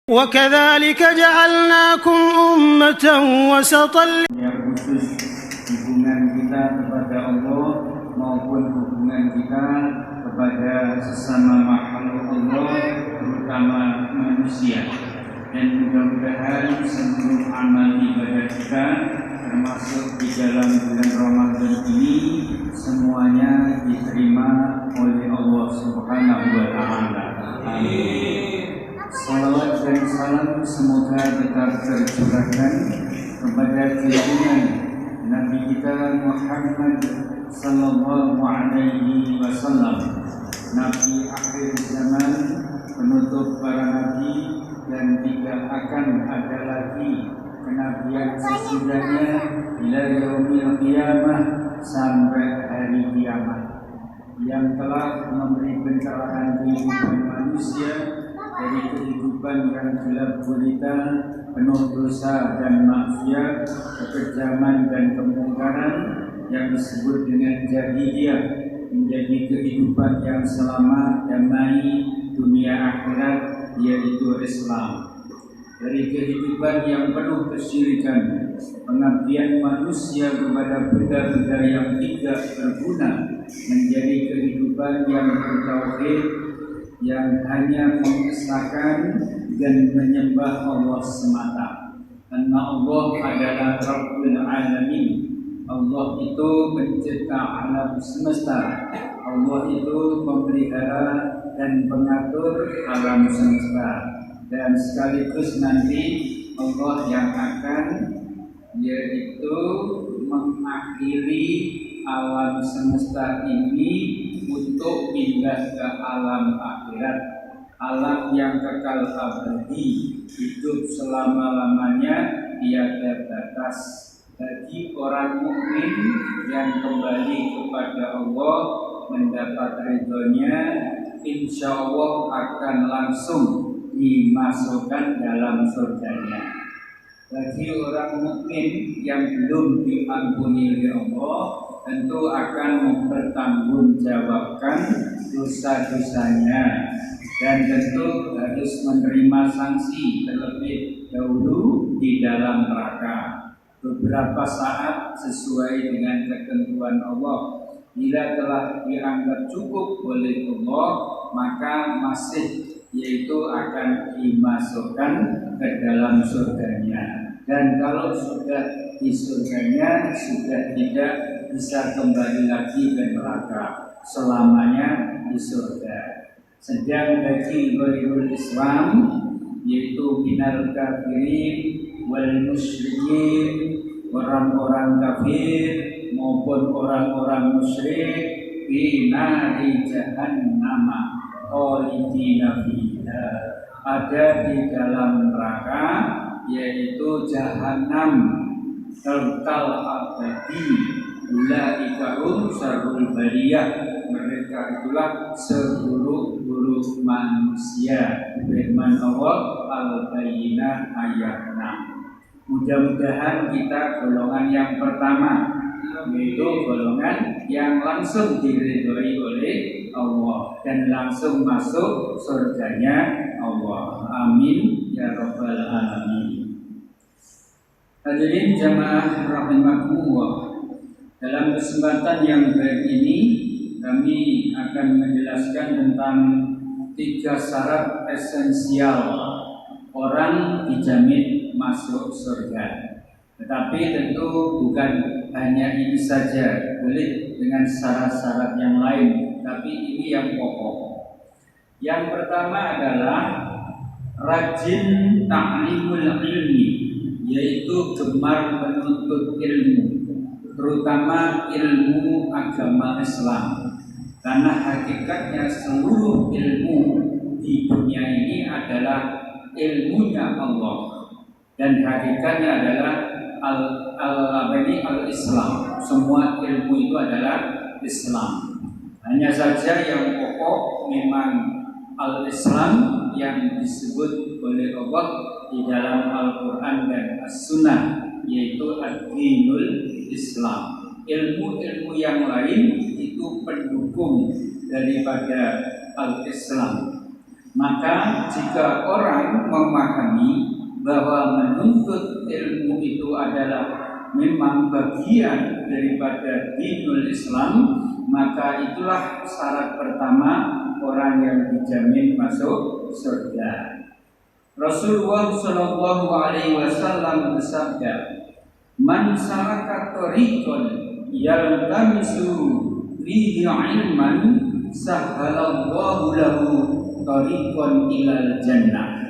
وكذلك جعلناكم أمة وسطا. Yang khusus hubungan kita kepada Allah maupun hubungan kita kepada sesama makhluk Allah, terutama manusia. Dan mudah-mudahan seluruh amal ibadah kita, termasuk di dalam bulan Ramadan ini, semuanya diterima oleh Allah Subhanahu wa Ta'ala. Amin. Salawat dan salam semoga tetap tercurahkan kepada junjungan Nabi kita Muhammad sallallahu alaihi wasallam, Nabi akhir zaman, penutup para nabi, dan tidak akan ada lagi kenabian sesudahnya ila yaumil qiyamah, sampai hari kiamat, yang telah memberi pencerahan kehidupan manusia dari kehidupan yang gelap gulita, penuh dosa dan maksiat, kekejaman dan kemungkaran, yang disebut dengan jahiliyah, menjadi kehidupan yang selamat, damai dunia akhirat, yaitu Islam. Dari kehidupan yang penuh kesyirikan, pengabdian manusia kepada benda-benda yang tidak berguna, menjadi kehidupan yang bertauhid, yang hanya mengesahkan dan menyembah Allah semata. Karena Allah adalah Rabbul Alamin. Allah itu pencipta alam semesta. Allah itu memelihara dan pengatur alam semesta. Dan sekaligus nanti Allah yang akan yaitu mengakhiri alam semesta ini untuk pindah ke alam akhirat, alam yang kekal abadi, hidup selama-lamanya, tiada batas. Bagi orang mukmin yang kembali kepada Allah, mendapat ridhonya, insya Allah akan langsung dimasukkan dalam surganya. Bagi orang mukmin yang belum diampuni oleh Allah, tentu akan mempertanggungjawabkan dosa-dosanya, dan tentu harus menerima sanksi terlebih dahulu di dalam neraka. Beberapa saat sesuai dengan ketentuan Allah. Bila telah dianggap cukup oleh Allah, maka masih yaitu akan dimasukkan ke dalam surganya. Dan kalau sudah di surganya, sudah tidak bisa kembali lagi ke neraka, selamanya di surga. Sedang bagi ghairul Islam, yaitu minal kafirin wal musyrikin, orang-orang kafir maupun orang-orang musyrik, fi nari jahannam khalidina fiha, ada di dalam neraka, yaitu jahanam, kekal abadi. Ulaika hum syarrul bariyah, mereka itulah seburuk-buruk manusia. Firman Allah Al-Bayyinah ayat 6. Mudah-mudahan kita golongan yang pertama, yaitu golongan yang langsung diridhoi oleh Allah dan langsung masuk surganya Allah. Amin ya rabbal alamin. Hadirin jamaah rahimakumullah, dalam kesempatan yang baik ini kami akan menjelaskan tentang 3 syarat esensial orang dijamin masuk surga. Tetapi tentu bukan hanya ini saja, boleh dengan syarat-syarat yang lain, tapi ini yang pokok. Yang pertama adalah rajin ta'limul ilmi, yaitu gemar menuntut ilmu, terutama ilmu agama Islam. Karena hakikatnya seluruh ilmu di dunia ini adalah ilmunya Allah, dan hakikatnya adalah al-Islam. Semua ilmu itu adalah Islam. Hanya saja yang pokok memang al-Islam yang disebut oleh Allah di dalam Al-Quran dan As-Sunnah, yaitu ad-dinul Islam. Ilmu-ilmu yang lain itu pendukung daripada al-Islam. Maka jika orang memahami bahwa menuntut ilmu itu adalah memang bagian daripada dinul Islam, maka itulah syarat pertama orang yang dijamin masuk surga. Rasulullah Shallallahu Alaihi Wasallam bersabda, "Man salaka thariqan yaltamisu fihi ilman, sahhalallahu lahu thariqan ilal jannah."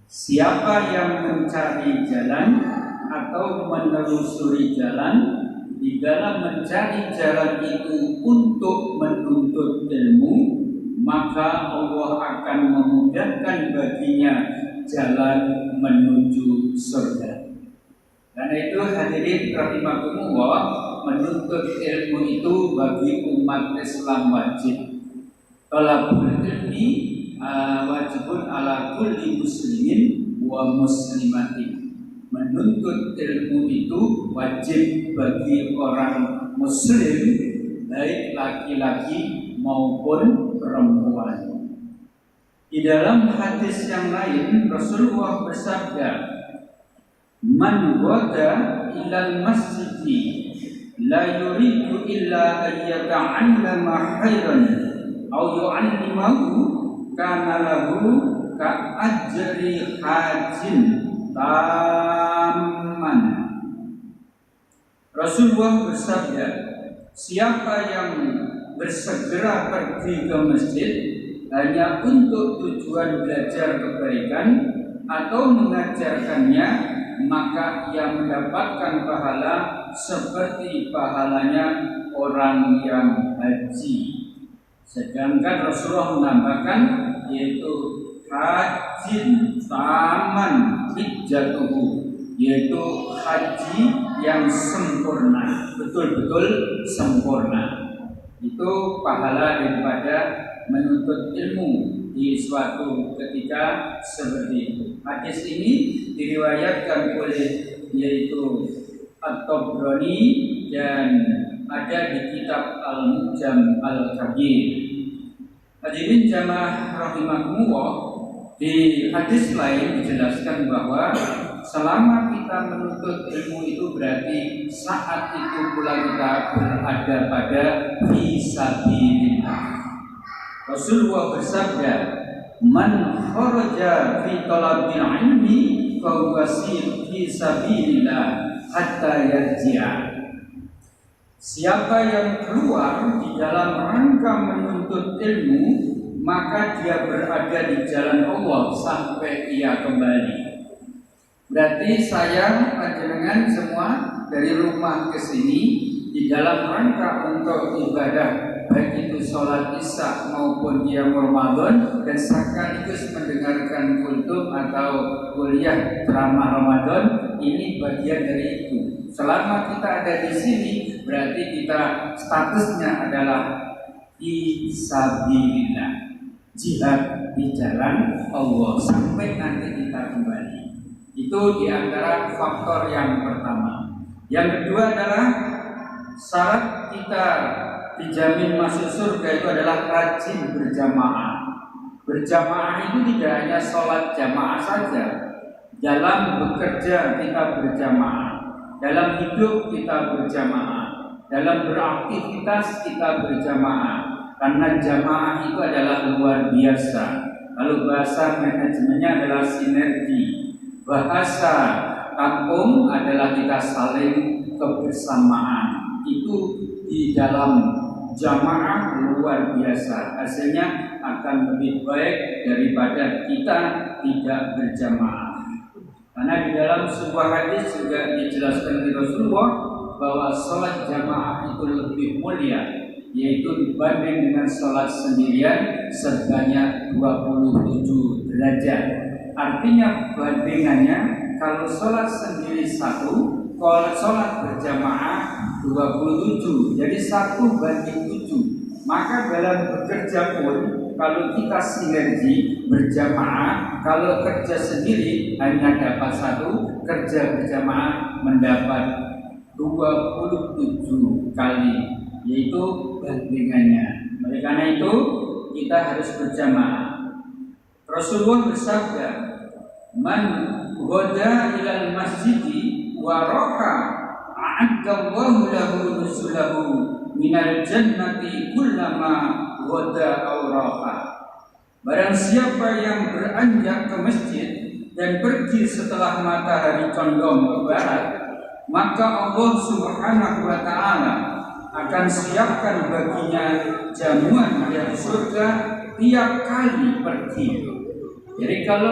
Siapa yang mencari jalan atau menelusuri jalan, di dalam mencari jalan itu untuk menuntut ilmu, maka Allah akan memudahkan baginya jalan menuju surga. Karena itu hadirin rahimakumullah, menuntut ilmu itu bagi umat Islam wajib. Talabul ilmi wajibun ala kulli muslimin wa muslimatin. Menuntut ilmu itu wajib bagi orang muslim, baik laki-laki maupun perempuan. Di dalam hadis yang lain Rasulullah bersabda, "Man wada ilal masjidi la yuridu illa an yata'allama khairan aw yu'allimahu kana lahu ka ajri hajin taman." Rasulullah bersabda, siapa yang bersegera pergi ke masjid hanya untuk tujuan belajar kebaikan atau mengajarkannya, maka ia mendapatkan pahala seperti pahalanya orang yang haji. Sedangkan Rasulullah menambahkan, yaitu hajin taman hijjatuhu, yaitu haji yang sempurna, betul-betul sempurna. Itu pahala daripada menuntut ilmu di suatu ketika seperti itu. Hadis ini diriwayatkan oleh yaitu At-Tabrani dan ada di kitab Al-Mu'jam Al-Kabir. Hadirin jamaah rahimakumullah, di hadis lain dijelaskan bahwa selama kita menuntut ilmu itu berarti saat itu pula kita berada pada fisabilillah. Rasulullah bersabda, "Man kharaja fi talabil ilmi fa huwa fi sabilillah hatta yarji'a." Siapa yang keluar di dalam rangka menuntut ilmu, maka dia berada di jalan Allah sampai ia kembali. Berarti saya panjenengan semua dari rumah ke sini di dalam rangka untuk ibadah, baik itu sholat isya maupun qiyam Ramadan, dan sekaligus mendengarkan kultum atau kuliah drama Ramadan, ini bagian dari itu. Selama kita ada di sini, berarti kita statusnya adalah fisabilillah, jihad di jalan Allah sampai nanti kita kembali. Itu diantara faktor yang pertama. Yang kedua adalah syarat kita dijamin masuk surga itu adalah rajin berjamaah. Berjamaah itu tidak hanya sholat jamaah saja. Dalam bekerja kita berjamaah, dalam hidup kita berjamaah, dalam beraktivitas kita berjamaah. Karena jamaah itu adalah luar biasa. Kalau bahasa manajemennya adalah sinergi. Bahasa kampung adalah kita saling kebersamaan. Itu di dalam jamaah luar biasa, hasilnya akan lebih baik daripada kita tidak berjamaah. Karena di dalam sebuah hadis juga dijelaskan oleh Rasulullah bahwa sholat jamaah itu lebih mulia, yaitu dibanding dengan sholat sendirian sebanyak 27 derajat. Artinya bandingannya, kalau sholat sendiri 1, kalau sholat berjamaah 27, jadi 1:7. Maka dalam bekerja pun, kalau kita sinergi berjamaah, kalau kerja sendiri hanya dapat 1, kerja berjamaah mendapat 27 kali, yaitu bandingannya. Oleh karena itu kita harus berjamaah. Rasulullah bersabda, "Man ghada ilal masjidi wa raha a'addallahu lahu nuzulahu minal jannati kullama ghada aw raha." Barang siapa yang beranjak ke masjid dan pergi setelah matahari condong ke barat, maka Allah Subhanahu wa taala akan siapkan baginya jamuan dari surga tiap kali pergi. Jadi kalau